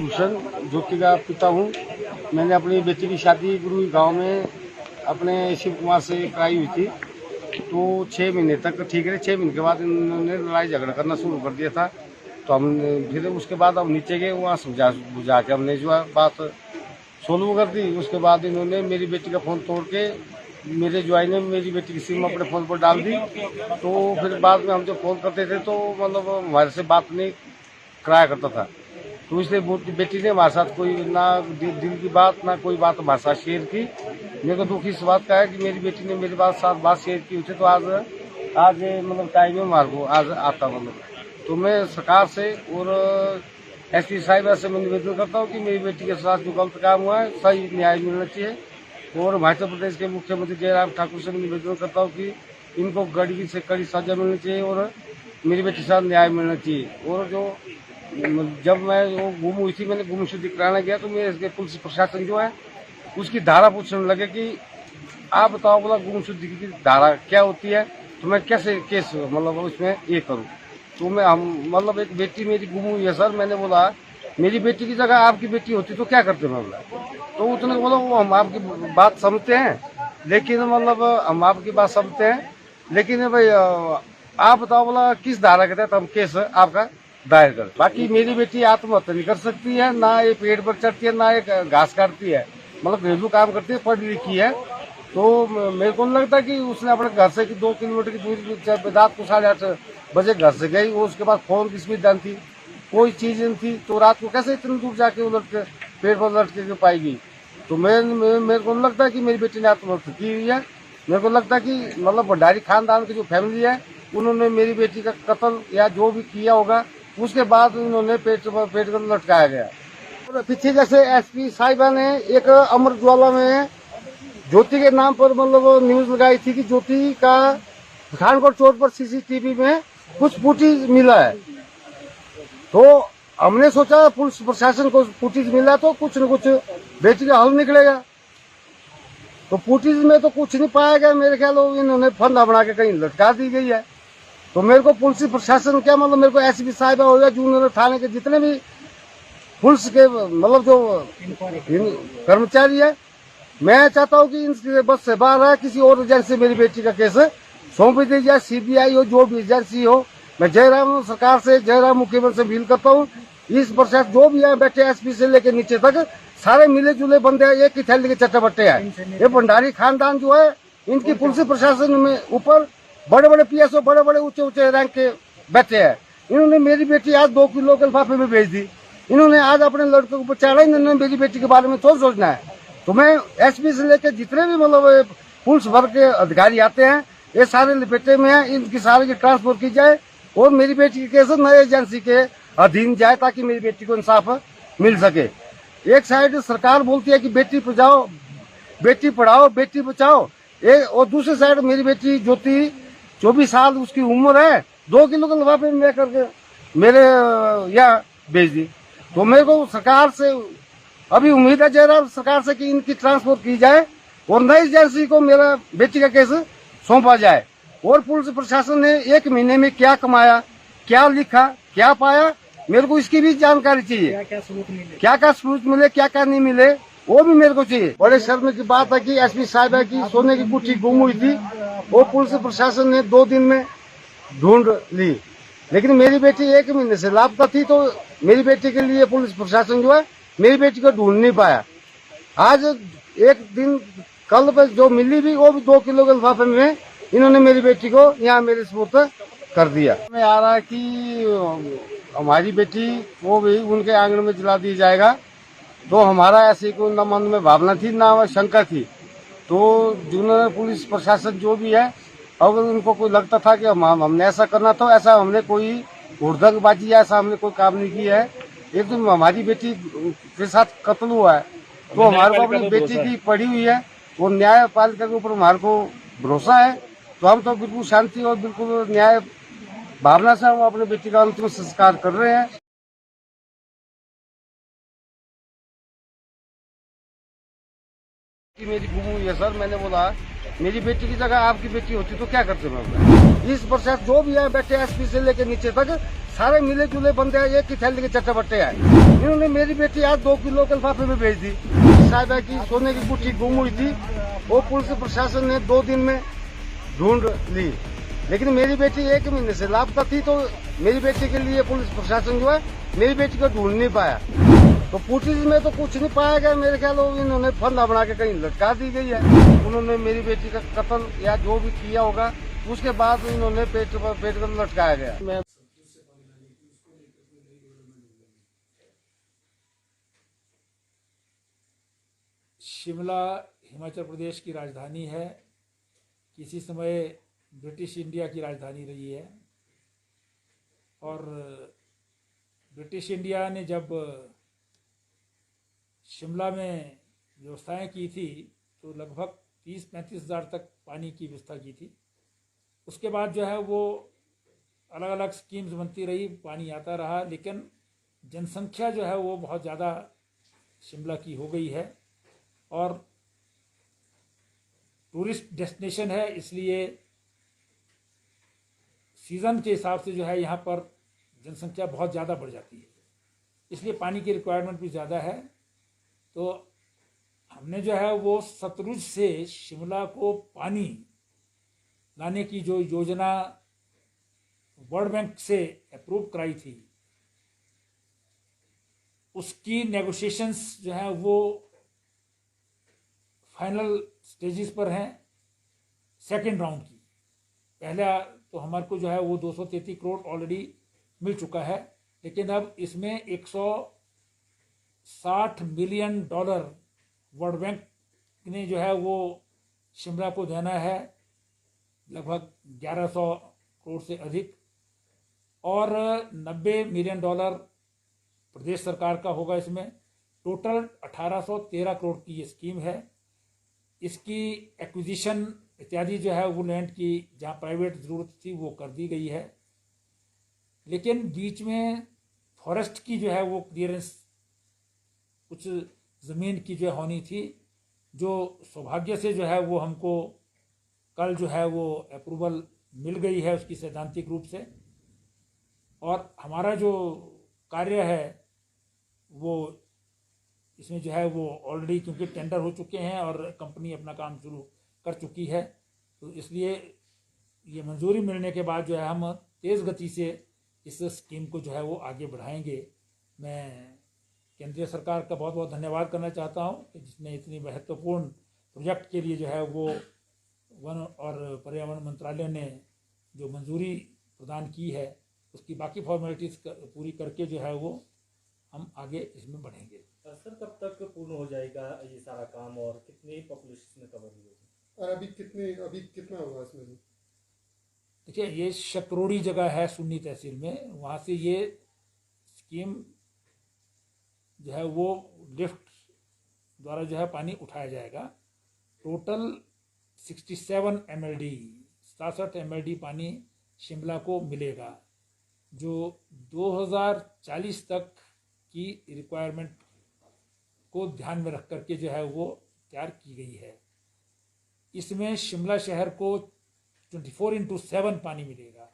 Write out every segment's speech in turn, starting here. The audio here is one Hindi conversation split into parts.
भूषण ज्योति का पिता हूँ। मैंने अपनी बेटी की शादी गुरु गांव में अपने शिव कुमार से कराई हुई थी। तो 6 महीने तक ठीक रहे। 6 महीने के बाद इन्होंने लड़ाई झगड़ा करना शुरू कर दिया था। तो हमने फिर उसके बाद हम नीचे गए, वहाँ समझा बुझा के हमने जो बात सोल्व कर दी। उसके बाद इन्होंने मेरी बेटी का फ़ोन तोड़ के मेरे ज्वाइन ने मेरी बेटी की सिम अपने फ़ोन पर डाल दी। तो फिर बाद में हम जब फ़ोन करते थे तो मतलब हमारे से बात नहीं कराया करता था। तो इसलिए बेटी ने हमारे साथ कोई ना दिल की बात ना कोई बात हमारे साथ शेयर की। मेरे को दुख इस बात का है कि मेरी बेटी ने मेरे साथ बात शेयर की होती तो आज मतलब टाइम में हमारे को आज आता मतलब। तो मैं सरकार से और एसपी साहिबा से मैं निवेदन करता हूँ कि मेरी बेटी के साथ जो गलत काम हुआ है सही न्याय मिलना चाहिए। और हिमाचल प्रदेश के मुख्यमंत्री जयराम ठाकुर से मैं निवेदन करता हूँ कि इनको कड़ी से कड़ी सजा मिलनी चाहिए और मेरी बेटी के साथ न्याय मिलना चाहिए। और जो जब मैं वो गुम हुई थी, मैंने गुमशुदगी कराने गया तो मेरे पुलिस प्रशासन जो है उसकी धारा पूछने लगे कि आप बताओ बोला गुमशुदगी की धारा क्या होती है, तो मैं कैसे केस मतलब उसमें ये करूँ। तो मैं हम मतलब एक बेटी मेरी गुम हुई है सर। मैंने बोला मेरी बेटी की जगह आपकी बेटी होती तो क्या करते मैं बोला। तो उसने बोला वो हम आपकी बात समझते हैं लेकिन मतलब हम आपकी बात समझते हैं लेकिन भाई आप बताओ बोला किस धारा के तहत हम केस आपका दायर कर। बाकी मेरी बेटी आत्महत्या नहीं कर सकती है, ना ये पेड़ पर चढ़ती है ना ये घास काटती है, मतलब घरेलू काम करती है, पढ़ी लिखी है। तो मेरे को नहीं लगता कि उसने अपने घर से 2 किलोमीटर की दूरी रात को 8:30 बजे घर से गई। वो उसके बाद फोन की सुविधा थी, कोई चीज नहीं थी, तो रात को कैसे इतनी दूर जाके वो लटके पेड़ पर लटके पाएगी। तो मेरे को नहीं लगता कि मेरी बेटी ने आत्महत्या की हुई है। मेरे को लगता कि मतलब भंडारी खानदान की जो फैमिली है उन्होंने मेरी बेटी का कत्ल या जो भी किया होगा उसके बाद उन्होंने पेट कर लटकाया गया। पीछे जैसे एसपी साहिबा ने एक अमर ज्वाला में ज्योति के नाम पर मतलब न्यूज लगाई थी कि ज्योति का पठानकोट चौक पर सीसीटीवी में कुछ फुटेज मिला है। तो हमने सोचा पुलिस प्रशासन को फुटेज मिला तो कुछ न कुछ बेटी का हल निकलेगा। तो फुटेज में तो कुछ नहीं पाया गया। मेरे ख्याल इन्होंने फंदा बना के कहीं लटका दी गई है। तो मेरे को पुलिस प्रशासन क्या मतलब मेरे को एसपी साहिबा हो गया जूनियर थाने के जितने भी पुलिस के मतलब जो कर्मचारी है, मैं चाहता हूँ कि इनके बस से बाहर है किसी और एजेंसी से मेरी बेटी का केस सौंप दी जाए। सीबीआई हो जो भी एजेंसी हो। मैं जयराम सरकार से जयराम मुख्यमंत्री से अपील करता हूँ इस प्रशासन जो भी है बैठे एसपी से लेकर नीचे तक सारे मिले जुले बंदे हैं, एक ही थैली के चट्टे बट्टे हैं। ये भंडारी खानदान जो है इनकी पुलिस प्रशासन में ऊपर बड़े बड़े पीएसओ बड़े बड़े ऊंचे रैंक के बैठे हैं। इन्होंने मेरी बेटी आज 2 किलो के लिफाफे में भेज दी। इन्होंने आज अपने लड़के को बचाना, इन्होंने मेरी बेटी के बारे में थोड़ा सोचना है। तो मैं एसपी से लेकर जितने भी मतलब पुलिस वर्ग के अधिकारी आते हैं ये सारे लिपेटे में हैं, इनकी सारे की ट्रांसफर की जाए और मेरी बेटी के केस नए एजेंसी के अधीन जाए ताकि मेरी बेटी को इंसाफ मिल सके। एक साइड सरकार बोलती है कि बेटी बचाओ बेटी पढ़ाओ बेटी बचाओ, और दूसरी साइड मेरी बेटी ज्योति 24 साल उसकी उम्र है 2 किलो के लिफाफे में करके मेरे यहाँ भेज दी। तो मेरे को सरकार से अभी उम्मीद है जयराम सरकार से कि इनकी ट्रांसफर की जाए और नई एजेंसी को मेरा बेटी का केस सौंपा जाए। और पुलिस प्रशासन ने 1 महीने में क्या कमाया, क्या लिखा, क्या पाया, मेरे को इसकी भी जानकारी चाहिए। क्या क्या सबूत मिले क्या क्या नहीं मिले वो भी मेरे को चाहिए। बड़े शर्म की बात है कि एसपी साहिबा की सोने की गुत्थी गुम हुई थी, वो पुलिस प्रशासन ने 2 दिन में ढूंढ ली, लेकिन मेरी बेटी 1 महीने से लापता थी। तो मेरी बेटी के लिए पुलिस प्रशासन जो है मेरी बेटी को ढूंढ नहीं पाया। आज एक दिन कल पे जो मिली भी वो भी 2 किलो के लिफाफे में इन्होंने मेरी बेटी को यहाँ मेरे सुपुर्द कर दिया। मैं आ रहा है कि हमारी बेटी वो भी उनके आंगन में जला दिया जाएगा। तो हमारा ऐसे कोई न मन में भावना थी ना शंका थी। तो जिन्होंने पुलिस प्रशासन जो भी है अगर उनको कोई लगता था कि हमने ऐसा करना था, ऐसा हमने कोई हुड़दंगबाजी या ऐसा हमने कोई काम नहीं किया है। एक दिन हमारी बेटी के साथ कत्ल हुआ है तो हमारे को अपनी बेटी की पड़ी हुई है वो न्यायपालिका के ऊपर हमारे को भरोसा है। तो हम तो बिल्कुल शांति और बिल्कुल न्याय भावना से हम अपने बेटी का अंतिम संस्कार कर रहे हैं। मेरी गुम हुई है सर। मैंने बोला मेरी बेटी की जगह आपकी बेटी होती तो क्या करते मैं। इस प्रशासन जो भी है बैठे एसपी से लेकर नीचे तक सारे मिले जुले बंदे एक ही थैली के चट्टे बट्टे आए। इन्होंने मेरी बेटी आज 2 किलो के लिफाफे में भेज दी। साहिबा की सोने की गुट्ठी गुम हुई थी, वो पुलिस प्रशासन ने 2 दिन में ढूंढ ली, लेकिन मेरी बेटी 1 महीने से लापता थी। तो मेरी बेटी के लिए पुलिस प्रशासन जो है मेरी बेटी को ढूंढ नहीं पाया। तो फुटेज में तो कुछ नहीं पाया गया। मेरे ख्याल इन्होंने फंदा बना के कहीं लटका दी गई है। उन्होंने मेरी बेटी का कत्ल या जो भी किया होगा उसके बाद इन्होंने पेट पर लटकाया गया। मैं शिमला हिमाचल प्रदेश की राजधानी है। किसी समय ब्रिटिश इंडिया की राजधानी रही है और ब्रिटिश इंडिया ने जब शिमला में व्यवस्थाएं की थी तो लगभग 30-35 हज़ार तक पानी की व्यवस्था की थी। उसके बाद जो है वो अलग अलग स्कीम्स बनती रही, पानी आता रहा, लेकिन जनसंख्या जो है वो बहुत ज़्यादा शिमला की हो गई है और टूरिस्ट डेस्टिनेशन है, इसलिए सीज़न के हिसाब से जो है यहाँ पर जनसंख्या बहुत ज़्यादा बढ़ जाती है, इसलिए पानी की रिक्वायरमेंट भी ज़्यादा है। तो हमने जो है वो सतलुज से शिमला को पानी लाने की जो योजना वर्ल्ड बैंक से अप्रूव कराई थी, उसकी नेगोशिएशंस जो है वो फाइनल स्टेजेस पर हैं सेकेंड राउंड की। पहला तो हमारे को जो है वो 233 करोड़ ऑलरेडी मिल चुका है, लेकिन अब इसमें 160 मिलियन डॉलर वर्ल्ड बैंक ने जो है वो शिमला को देना है, लगभग 1100 करोड़ से अधिक, और 90 मिलियन डॉलर प्रदेश सरकार का होगा। इसमें टोटल 1813 करोड़ की ये स्कीम है। इसकी एक्विजिशन इत्यादि जो है वो लैंड की जहाँ प्राइवेट ज़रूरत थी वो कर दी गई है, लेकिन बीच में फॉरेस्ट की जो है वो क्लियरेंस कुछ ज़मीन की जो होनी थी, जो सौभाग्य से जो है वो हमको कल जो है वो अप्रूवल मिल गई है उसकी सैद्धांतिक रूप से। और हमारा जो कार्य है वो इसमें जो है वो ऑलरेडी क्योंकि टेंडर हो चुके हैं और कंपनी अपना काम शुरू कर चुकी है, तो इसलिए ये मंजूरी मिलने के बाद जो है हम तेज़ गति से इस स्कीम को जो है वो आगे बढ़ाएंगे। मैं केंद्रीय सरकार का बहुत बहुत धन्यवाद करना चाहता हूँ कि जिसने इतनी महत्वपूर्ण प्रोजेक्ट के लिए जो है वो वन और पर्यावरण मंत्रालय ने जो मंजूरी प्रदान की है उसकी बाकी फॉर्मेलिटीज़ पूरी करके जो है वो हम आगे इसमें बढ़ेंगे। सर, कब तक पूर्ण हो जाएगा ये सारा काम और कितनी पॉपुलेशन में कवर होगी? और अभी कितना हुआ इसमें? देखिए, ये शकरोड़ी जगह है सुन्नी तहसील में, वहाँ से ये स्कीम जो है वो लिफ्ट द्वारा जो है पानी उठाया जाएगा। टोटल 67 MLD 67 MLD पानी शिमला को मिलेगा, जो 2040 तक की रिक्वायरमेंट को ध्यान में रख करके जो है वो तैयार की गई है। इसमें शिमला शहर को 24/7 पानी मिलेगा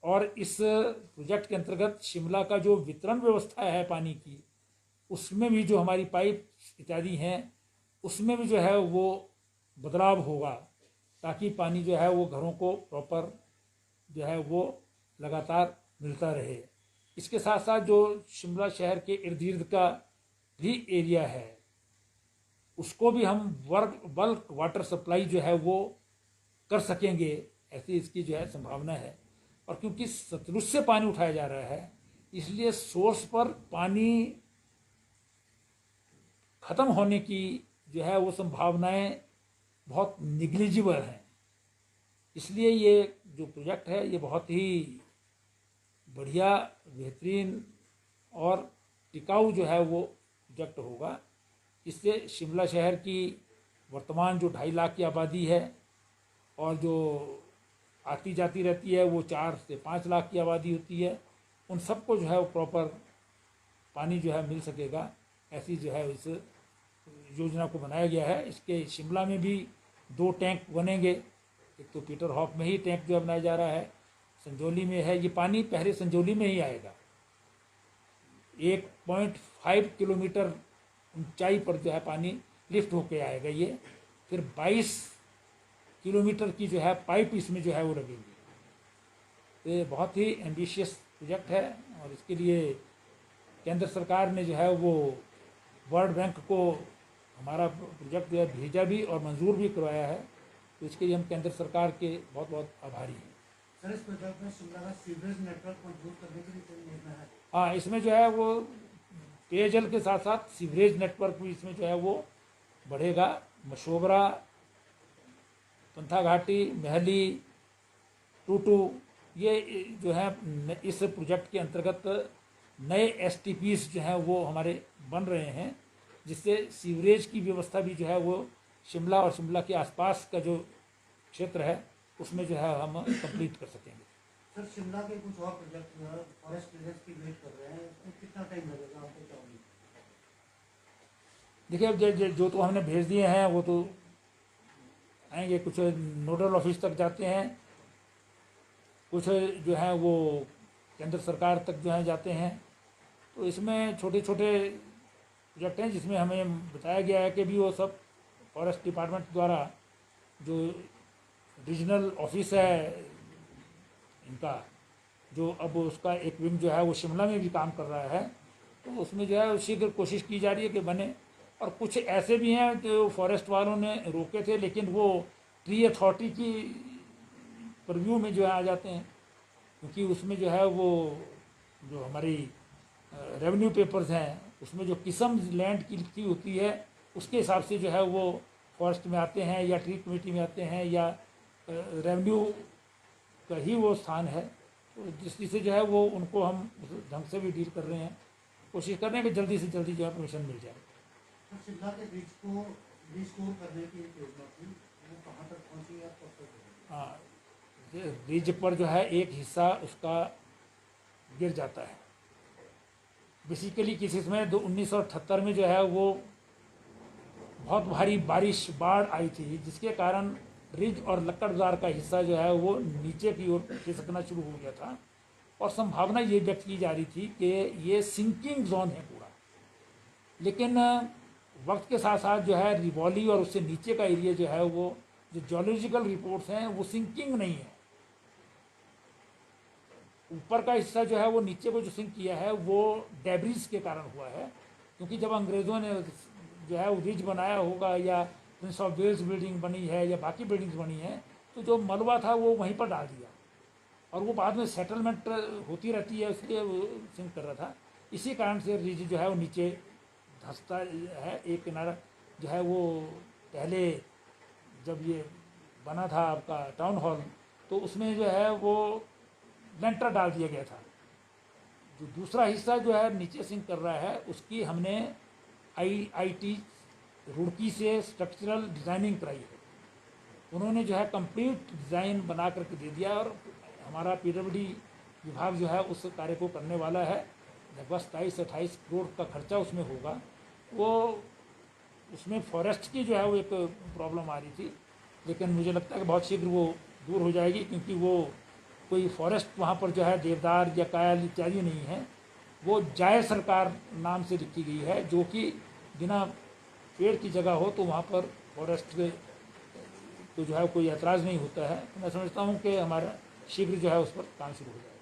और इस प्रोजेक्ट के अंतर्गत शिमला का जो वितरण व्यवस्था है पानी की, उसमें भी जो हमारी पाइप इत्यादि हैं उसमें भी जो है वो बदलाव होगा, ताकि पानी जो है वो घरों को प्रॉपर जो है वो लगातार मिलता रहे। इसके साथ साथ जो शिमला शहर के इर्द गिर्द का भी एरिया है उसको भी हम बल्क वाटर सप्लाई जो है वो कर सकेंगे, ऐसी इसकी जो है संभावना है। और क्योंकि सतलुज से पानी उठाया जा रहा है इसलिए सोर्स पर पानी ख़त्म होने की जो है वो संभावनाएं बहुत निग्लिजिबल हैं। इसलिए ये जो प्रोजेक्ट है ये बहुत ही बढ़िया, बेहतरीन और टिकाऊ जो है वो प्रोजेक्ट होगा। इससे शिमला शहर की वर्तमान जो 2.5 लाख की आबादी है और जो आती जाती रहती है वो 4 से 5 लाख की आबादी होती है, उन सबको जो है वो प्रॉपर पानी जो है मिल सकेगा, ऐसी जो है इस योजना को बनाया गया है। इसके शिमला में भी 2 टैंक बनेंगे, एक तो पीटर हॉफ में ही टैंक जो बनाया जा रहा है, संजौली में है। ये पानी पहले संजौली में ही आएगा, 1.5 किलोमीटर ऊंचाई पर जो है पानी लिफ्ट होके आएगा ये, फिर 22 किलोमीटर की जो है पाइप इसमें जो है वो लगेगी। तो ये बहुत ही एम्बिशियस प्रोजेक्ट है और इसके लिए केंद्र सरकार ने जो है वो वर्ल्ड बैंक को हमारा प्रोजेक्ट जो है भेजा भी और मंजूर भी करवाया है। तो इसके लिए हम केंद्र सरकार के बहुत बहुत आभारी हैं। सर, इस प्रोजेक्ट में शिमला का सीवरेज नेटवर्क मजबूत करने के लिए कोई योजना है? हाँ, इसमें जो है वो पेयजल के साथ साथ सीवरेज नेटवर्क भी इसमें जो है वो बढ़ेगा। मशोबरा, पंथा घाटी, महली, टूटू, ये जो है इस प्रोजेक्ट के अंतर्गत नए STPs जो हैं वो हमारे बन रहे हैं, जिससे सीवरेज की व्यवस्था भी जो है वो शिमला और शिमला के आसपास का जो क्षेत्र है उसमें जो है हम कंप्लीट कर सकेंगे। सर, शिमला के कुछ और प्रोजेक्ट फॉरेस्ट क्लियरेंस की वेट कर रहे हैं, उसमें कितना टाइम लगेगा आपको क्या उम्मीद? देखिए, अब जो तो हमने भेज दिए हैं वो तो आएंगे, कुछ नोडल ऑफिस तक जाते हैं, कुछ जो है वो केंद्र सरकार तक जो है जाते हैं। तो इसमें छोटे छोटे प्रोजेक्ट हैं जिसमें हमें बताया गया है कि भी वो सब फॉरेस्ट डिपार्टमेंट द्वारा जो रीजनल ऑफिस है इनका, जो अब उसका एक विंग जो है वो शिमला में भी काम कर रहा है, तो उसमें जो है शीघ्र कोशिश की जा रही है कि बने। और कुछ ऐसे भी हैं जो फॉरेस्ट वालों ने रोके थे, लेकिन वो ट्री अथॉरिटी की परव्यू में जो है आ जाते हैं, क्योंकि उसमें जो है वो जो हमारी रेवेन्यू पेपर्स हैं उसमें जो किस्म लैंड की लिखी होती है उसके हिसाब से जो है वो फॉरेस्ट में आते हैं या ट्री कमेटी में आते हैं या रेवेन्यू का ही वो स्थान है। तो जिस से जो है वो उनको हम उस ढंग से भी डील कर रहे हैं, कोशिश कर रहे हैं कि जल्दी से जल्दी जो है परमिशन मिल जाए। सर, शिमला के ब्रिज को रिस्टोर करने की एक योजना थी, वो कहाँ तक पहुँची है, कब तक होगी? हाँ, ब्रिज पर जो है एक हिस्सा उसका गिर जाता है। बेसिकली किसी समय 1978 में जो है वो बहुत भारी बारिश बाढ़ आई थी, जिसके कारण रिज और लक्कड़दार का हिस्सा जो है वो नीचे की ओर खिसकना शुरू हो गया था और संभावना ये व्यक्त की जा रही थी कि ये सिंकिंग जोन है पूरा। लेकिन वक्त के साथ साथ जो है रिवॉली और उससे नीचे का एरिया जो है वो जो जियोलॉजिकल रिपोर्ट्स हैं वो सिंकिंग नहीं है। ऊपर का हिस्सा जो है वो नीचे को जो सिंक किया है वो डेब्रिज के कारण हुआ है, क्योंकि जब अंग्रेज़ों ने जो है वो रिज बनाया होगा या प्रिंस ऑफ वेल्स बिल्डिंग बनी है या बाकी बिल्डिंग्स बनी हैं, तो जो मलबा था वो वहीं पर डाल दिया और वो बाद में सेटलमेंट होती रहती है, इसलिए वो सिंक कर रहा था। इसी कारण से रिज जो है वो नीचे धंसता है। एक किनारा जो है वो पहले जब ये बना था आपका टाउन हॉल, तो उसमें जो है वो लेंटर डाल दिया गया था। जो दूसरा हिस्सा जो है नीचे सिंक कर रहा है उसकी हमने IIT रुड़की से स्ट्रक्चरल डिज़ाइनिंग कराई है। उन्होंने जो है कंप्लीट डिज़ाइन बना करके दे दिया और हमारा PWD विभाग जो है उस कार्य को करने वाला है। लगभग 27-28 करोड़ का खर्चा उसमें होगा। वो उसमें फॉरेस्ट की जो है वो एक प्रॉब्लम आ रही थी, लेकिन मुझे लगता है कि बहुत शीघ्र वो दूर हो जाएगी, क्योंकि वो कोई फॉरेस्ट वहाँ पर जो है देवदार या कायल इत्यादि नहीं है, वो जाय सरकार नाम से लिखी गई है, जो कि बिना पेड़ की जगह हो तो वहाँ पर फॉरेस्ट को जो है कोई ऐतराज़ नहीं होता है। तो मैं समझता हूँ कि हमारा शीघ्र जो है उस पर काम शुरू हो जाएगा।